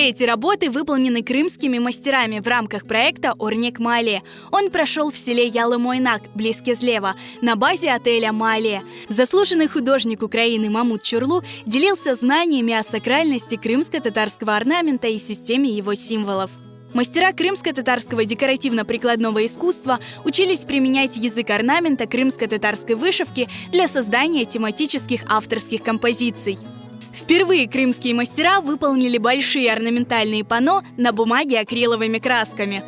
Все эти работы выполнены крымскими мастерами в рамках проекта «Орнек Маале». Он прошел в селе Ялы-Мойнак, близ Кезлева, на базе отеля «Маале». Заслуженный художник Украины Мамут Чурлу делился знаниями о сакральности крымско-татарского орнамента и системе его символов. Мастера крымско-татарского декоративно-прикладного искусства учились применять язык орнамента крымско-татарской вышивки для создания тематических авторских композиций. Впервые крымские мастера выполнили большие орнаментальные панно на бумаге акриловыми красками.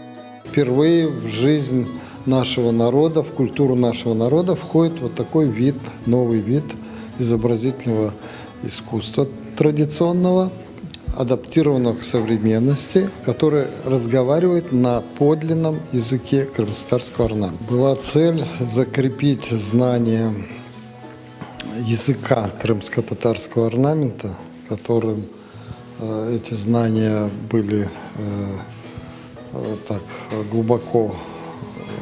Впервые в жизнь нашего народа, в культуру нашего народа входит вот такой вид, новый вид изобразительного искусства традиционного, адаптированного к современности, который разговаривает на подлинном языке крымско-татарского орнамента. Была цель закрепить знание языка крымско-татарского орнамента, которым эти знания были так глубоко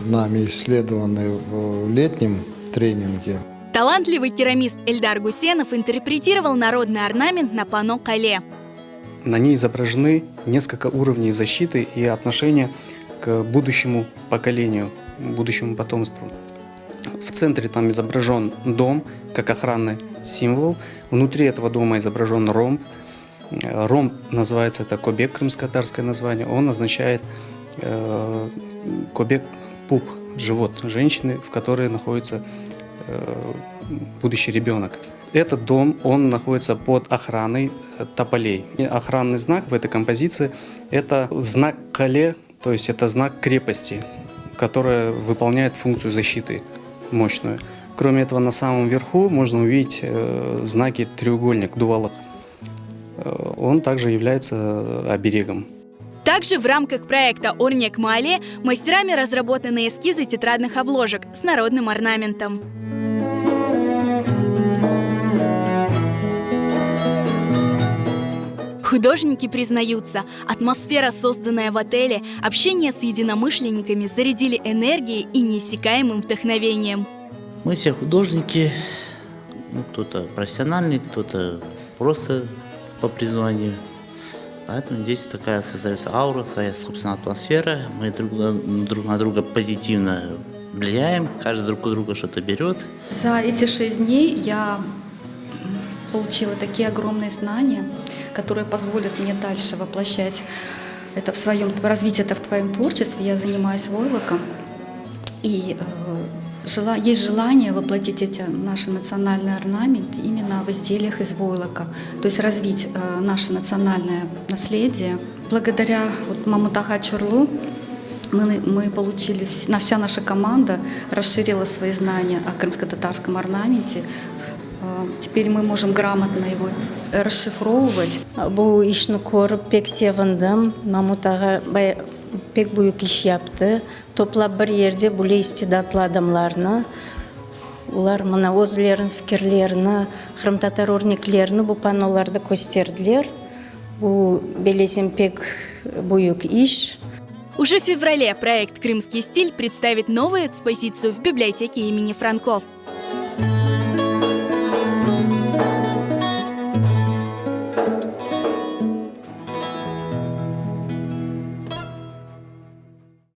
нами исследованы в летнем тренинге. Талантливый керамист Эльдар Гусенов интерпретировал народный орнамент на панно «Кале». На ней изображены несколько уровней защиты и отношения к будущему поколению, будущему потомству. В центре там изображен дом, как охранный символ. Внутри этого дома изображен ромб. Ромб называется, это кобек, крымско-татарское название. Он означает кобек пуп, живот женщины, в которой находится будущий ребенок. Этот дом, он находится под охраной тополей. И охранный знак в этой композиции – это знак кале, то есть это знак крепости, которая выполняет функцию защиты мощную. Кроме этого, на самом верху можно увидеть знаки треугольник, дувалак. Он также является оберегом. Также в рамках проекта «Орнек Маале» мастерами разработаны эскизы тетрадных обложек с народным орнаментом. Художники признаются, атмосфера, созданная в отеле, общение с единомышленниками зарядили энергией и неиссякаемым вдохновением. Мы все художники, кто-то профессиональный, кто-то просто по призванию. Поэтому здесь такая создается аура, своя собственная атмосфера. Мы друг на друга позитивно влияем, каждый друг у друга что-то берет. За эти 6 дней я получила такие огромные знания, которые позволят мне дальше воплощать это развить это в твоем творчестве. Я занимаюсь войлоком, и есть желание воплотить эти наши национальные орнаменты именно в изделиях из войлока, то есть развить наше национальное наследие. Благодаря Мамутага Чурлу мы получили, вся наша команда расширила свои знания о крымско-татарском орнаменте. Теперь мы можем грамотно его расшифровывать. Бу ишни көріп пек севіндім. Мамутага пек büyük iş yaptı. Топлап бір жерде бүле истидатлы адамларны, олар мына өзлерін, фикірлеріні, крым-татар өрнеклеріні бұл паноларды көстерділер. Бұл белесем пек büyük iş. Уже в феврале проект «Крымский стиль» представит новую экспозицию в библиотеке имени Франко.